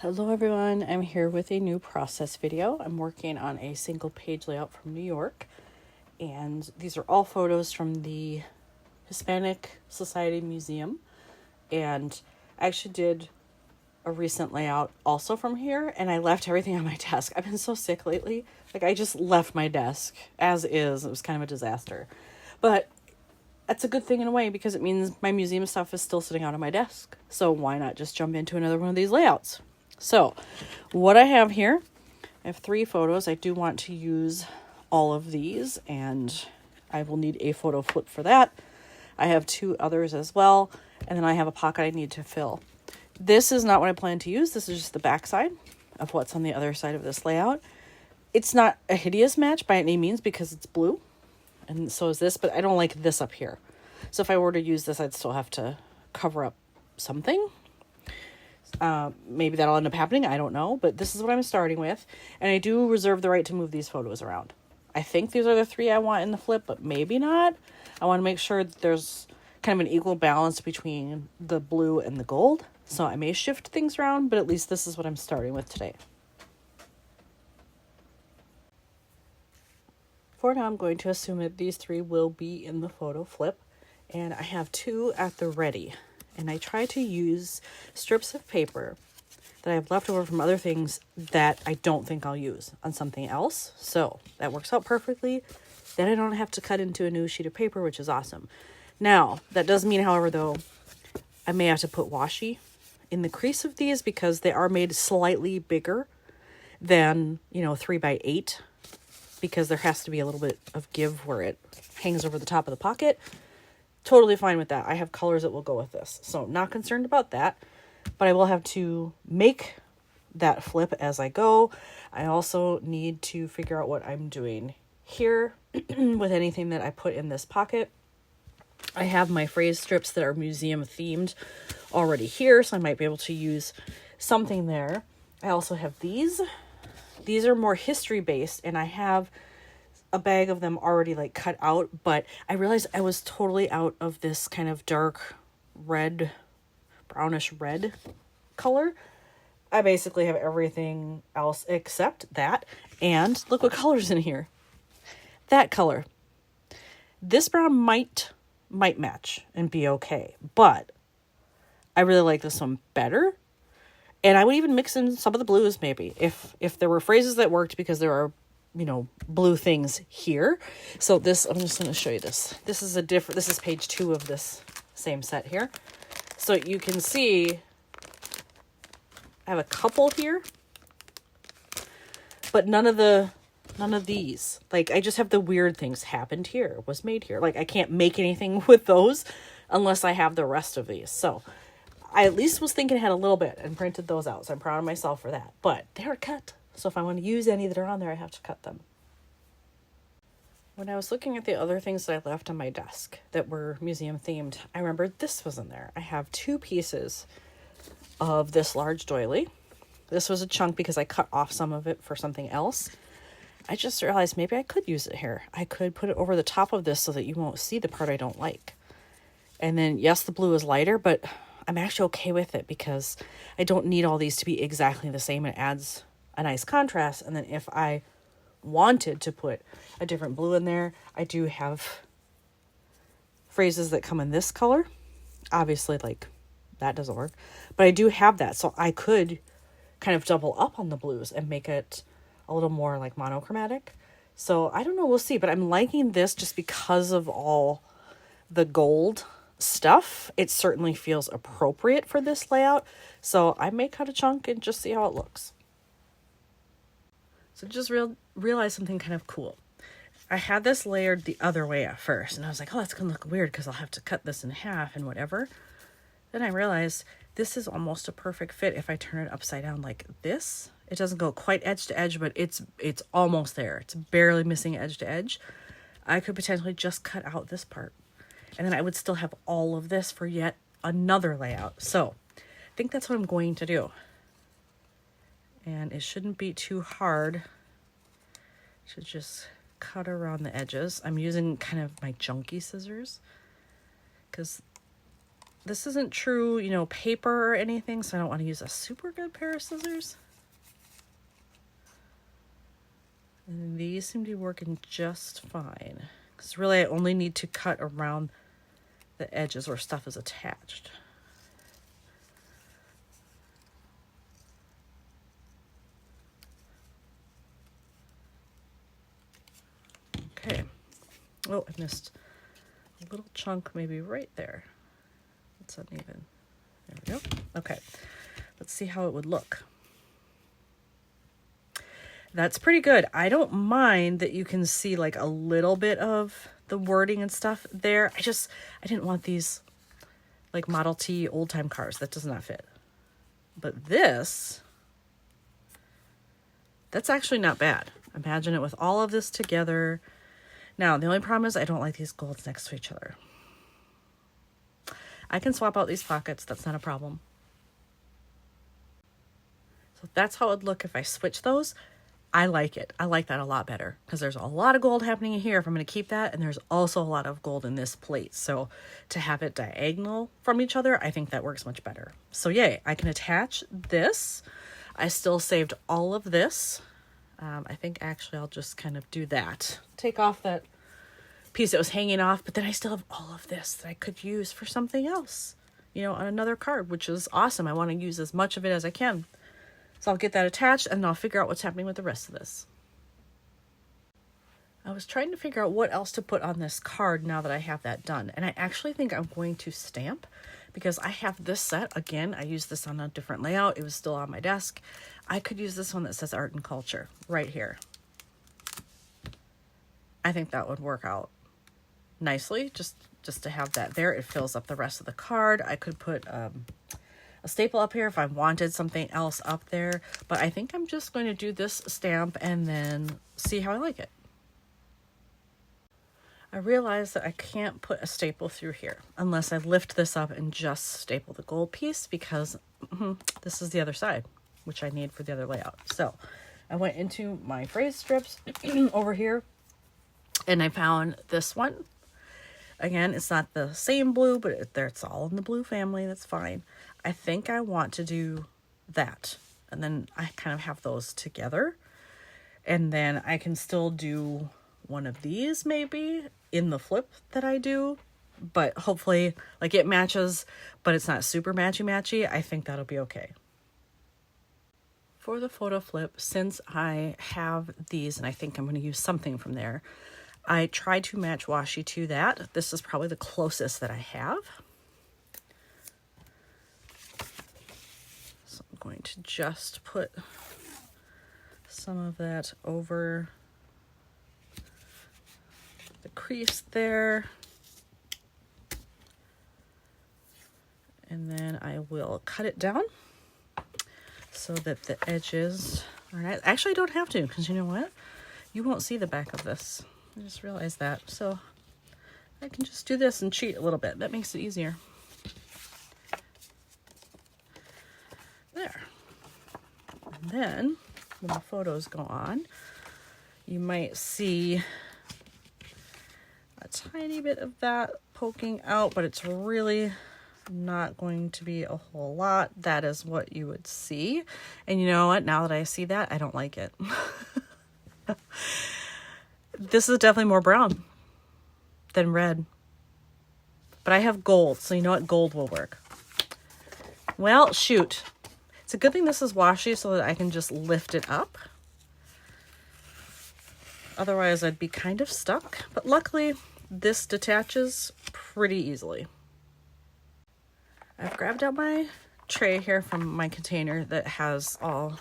Hello everyone, I'm here with a new process video. I'm working on a single page layout from New York, and these are all photos from the Hispanic Society Museum, and I actually did a recent layout also from here, and I left everything on my desk. I've been so sick lately. I just left my desk as is. It was kind of a disaster, but that's a good thing in a way because it means my museum stuff is still sitting out on my desk. So why not just jump into another one of these layouts? So what I have here, I have 3 photos. I do want to use all of these, and I will need a photo flip for that. I have 2 others as well, and then I have a pocket I need to fill. This is not what I plan to use. This is just the back side of what's on the other side of this layout. It's not a hideous match by any means because it's blue, and so is this, but I don't like this up here. So if I were to use this, I'd still have to cover up something. Maybe that'll end up happening. I don't know, but this is what I'm starting with. And I do reserve the right to move these photos around. I think these are the 3 I want in the flip, but maybe not. I want to make sure that there's kind of an equal balance between the blue and the gold. So I may shift things around, but at least this is what I'm starting with today. For now, I'm going to assume that these 3 will be in the photo flip. And I have 2 at the ready. And I try to use strips of paper that I have left over from other things that I don't think I'll use on something else. So that works out perfectly. Then I don't have to cut into a new sheet of paper, which is awesome. Now, that does mean, however, though, I may have to put washi in the crease of these because they are made slightly bigger than, 3x8, because there has to be a little bit of give where it hangs over the top of the pocket. Totally fine with that. I have colors that will go with this. So not concerned about that, but I will have to make that flip as I go. I also need to figure out what I'm doing here with anything that I put in this pocket. I have my phrase strips that are museum themed already here, so I might be able to use something there. I also have these. These are more history based, and I have a bag of them already cut out, but I realized I was totally out of this kind of dark red, brownish red color. I basically have everything else except that, and look what color's in here. That color. This brown might match and be okay, but I really like this one better. And I would even mix in some of the blues maybe if there were phrases that worked, because there are blue things here. So this, I'm just going to show you this. This is page 2 of this same set here. So you can see I have a couple here, but none of these. I just have the weird things happened here, was made here. I can't make anything with those unless I have the rest of these. So I at least was thinking ahead a little bit and printed those out. So I'm proud of myself for that, but they're cut. So if I want to use any that are on there, I have to cut them. When I was looking at the other things that I left on my desk that were museum themed, I remembered this was in there. I have 2 pieces of this large doily. This was a chunk because I cut off some of it for something else. I just realized maybe I could use it here. I could put it over the top of this so that you won't see the part I don't like. And then, yes, the blue is lighter, but I'm actually okay with it because I don't need all these to be exactly the same. It adds a nice contrast. And then if I wanted to put a different blue in there, I do have phrases that come in this color. Obviously, that doesn't work, but I do have that. So I could kind of double up on the blues and make it a little more monochromatic. So I don't know, we'll see, but I'm liking this just because of all the gold stuff. It certainly feels appropriate for this layout. So I may cut a chunk and just see how it looks. So just realized something kind of cool. I had this layered the other way at first, and I was like, oh, that's going to look weird because I'll have to cut this in half and whatever. Then I realized this is almost a perfect fit if I turn it upside down like this. It doesn't go quite edge to edge, but it's almost there. It's barely missing edge to edge. I could potentially just cut out this part, and then I would still have all of this for yet another layout. So I think that's what I'm going to do. And it shouldn't be too hard to just cut around the edges. I'm using kind of my junky scissors because this isn't true, you know, paper or anything, so I don't want to use a super good pair of scissors. And these seem to be working just fine. Because really I only need to cut around the edges where stuff is attached. Okay. Oh, I missed a little chunk maybe right there. It's uneven. There we go. Okay. Let's see how it would look. That's pretty good. I don't mind that you can see like a little bit of the wording and stuff there. I didn't want these like Model T old time cars. That does not fit. But this, that's actually not bad. Imagine it with all of this together. Now, the only problem is I don't like these golds next to each other. I can swap out these pockets. That's not a problem. So that's how it would look if I switch those. I like it. I like that a lot better because there's a lot of gold happening in here if I'm going to keep that. And there's also a lot of gold in this plate. So to have it diagonal from each other, I think that works much better. So yay, I can attach this. I still saved all of this. I think actually I'll just kind of do that. Take off that piece that was hanging off, but then I still have all of this that I could use for something else, you know, on another card, which is awesome. I want to use as much of it as I can. So I'll get that attached and I'll figure out what's happening with the rest of this. I was trying to figure out what else to put on this card now that I have that done. And I actually think I'm going to stamp because I have this set. Again, I used this on a different layout. It was still on my desk. I could use this one that says art and culture right here. I think that would work out nicely just to have that there. It fills up the rest of the card. I could put a staple up here if I wanted something else up there, but I think I'm just going to do this stamp and then see how I like it. I realize that I can't put a staple through here unless I lift this up and just staple the gold piece because this is the other side, which I need for the other layout. So I went into my phrase strips over here and I found this one. Again, it's not the same blue, but it's all in the blue family. That's fine. I think I want to do that. And then I kind of have those together. And then I can still do one of these maybe in the flip that I do. But hopefully, like it matches, but it's not super matchy-matchy. I think that'll be okay. For the photo flip, since I have these, and I think I'm going to use something from there, I tried to match washi to that. This is probably the closest that I have. So I'm going to just put some of that over the crease there. And then I will cut it down so that the edges are not, actually I don't have to, because you know what? You won't see the back of this. I just realized that. So I can just do this and cheat a little bit. That makes it easier. There. And then when the photos go on, you might see a tiny bit of that poking out, but it's really not going to be a whole lot. That is what you would see. And you know what? Now that I see that, I don't like it. This is definitely more brown than red. But I have gold, so you know what? Gold will work. Well, shoot. It's a good thing this is washi so that I can just lift it up. Otherwise, I'd be kind of stuck. But luckily, this detaches pretty easily. I've grabbed out my tray here from my container that has all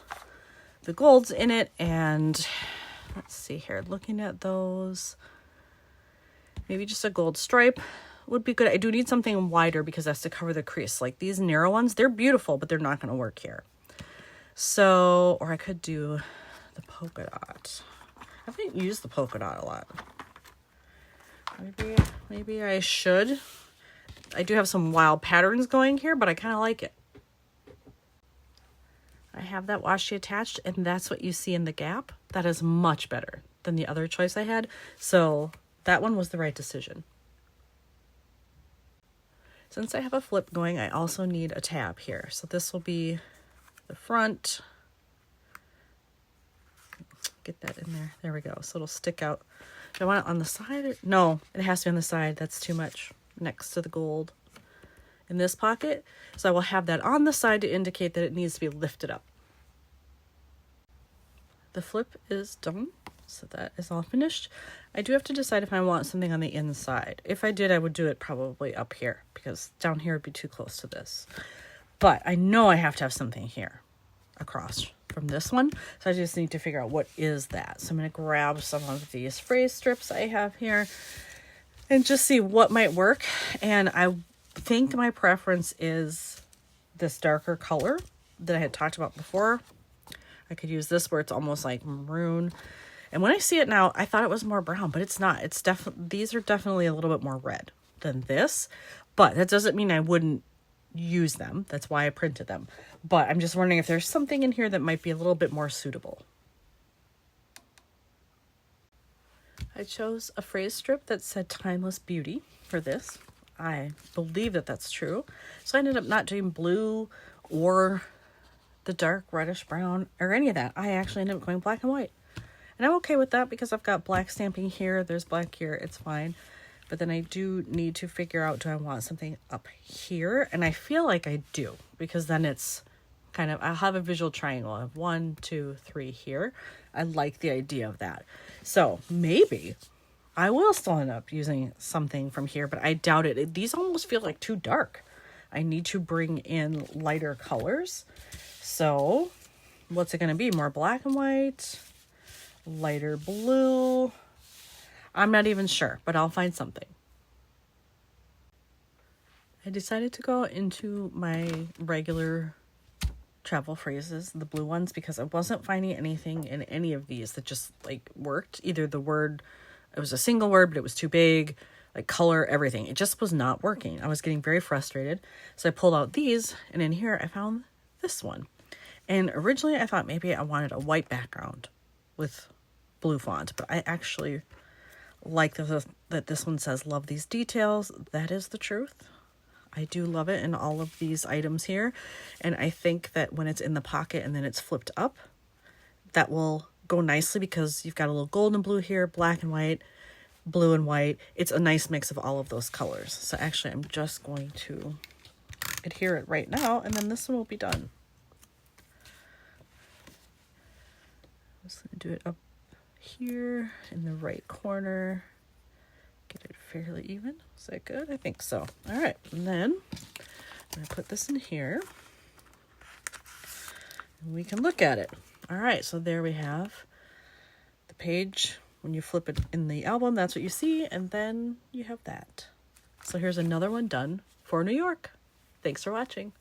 the golds in it, and let's see here, looking at those, maybe just a gold stripe would be good. I do need something wider because that's to cover the crease. Like these narrow ones, they're beautiful, but they're not going to work here. So, or I could do the polka dot. I haven't used the polka dot a lot. Maybe I should. I do have some wild patterns going here, but I kind of like it. I have that washi attached, and that's what you see in the gap. That is much better than the other choice I had. So that one was the right decision. Since I have a flip going, I also need a tab here. So this will be the front. Get that in there. There we go. So it'll stick out. Do I want it on the side? No, it has to be on the side. That's too much next to the gold in this pocket. So I will have that on the side to indicate that it needs to be lifted up. The flip is done. So that is all finished. I do have to decide if I want something on the inside. If I did, I would do it probably up here because down here would be too close to this. But I know I have to have something here across from this one. So I just need to figure out what is that. So I'm going to grab some of these phrase strips I have here and just see what might work. And I think my preference is this darker color that I had talked about before. I could use this where it's almost like maroon. And when I see it now, I thought it was more brown, but it's not. It's these are definitely a little bit more red than this, but that doesn't mean I wouldn't use them. That's why I printed them. But I'm just wondering if there's something in here that might be a little bit more suitable. I chose a phrase strip that said timeless beauty for this. I believe that that's true. So I ended up not doing blue or the dark reddish brown or any of that. I actually ended up going black and white. And I'm okay with that because I've got black stamping here. There's black here. It's fine. But then I do need to figure out, do I want something up here? And I feel like I do, because then it's kind of, I'll have a visual triangle. I have 1, 2, 3 here. I like the idea of that. So maybe I will still end up using something from here, but I doubt it. These almost feel like too dark. I need to bring in lighter colors. So what's it going to be? More black and white? Lighter blue? I'm not even sure, but I'll find something. I decided to go into my regular travel phrases, the blue ones, because I wasn't finding anything in any of these that just like worked. Either the word, it was a single word, but it was too big, like color, everything. It just was not working. I was getting very frustrated. So I pulled out these, and in here I found this one. And originally I thought maybe I wanted a white background with blue font, but I actually like that this one says love these details. That is the truth. I do love it in all of these items here, and I think that when it's in the pocket and then it's flipped up, that will go nicely because you've got a little gold and blue here, black and white, blue and white. It's a nice mix of all of those colors. So actually I'm just going to adhere it right now, and then this one will be done. I'm just going to do it up here in the right corner, get it fairly even. Is that good? I think so. All right, and then I'm going to put this in here and we can look at it. All right, so there we have the page. When you flip it in the album, that's what you see, and then you have that. So here's another one done for New York. Thanks for watching.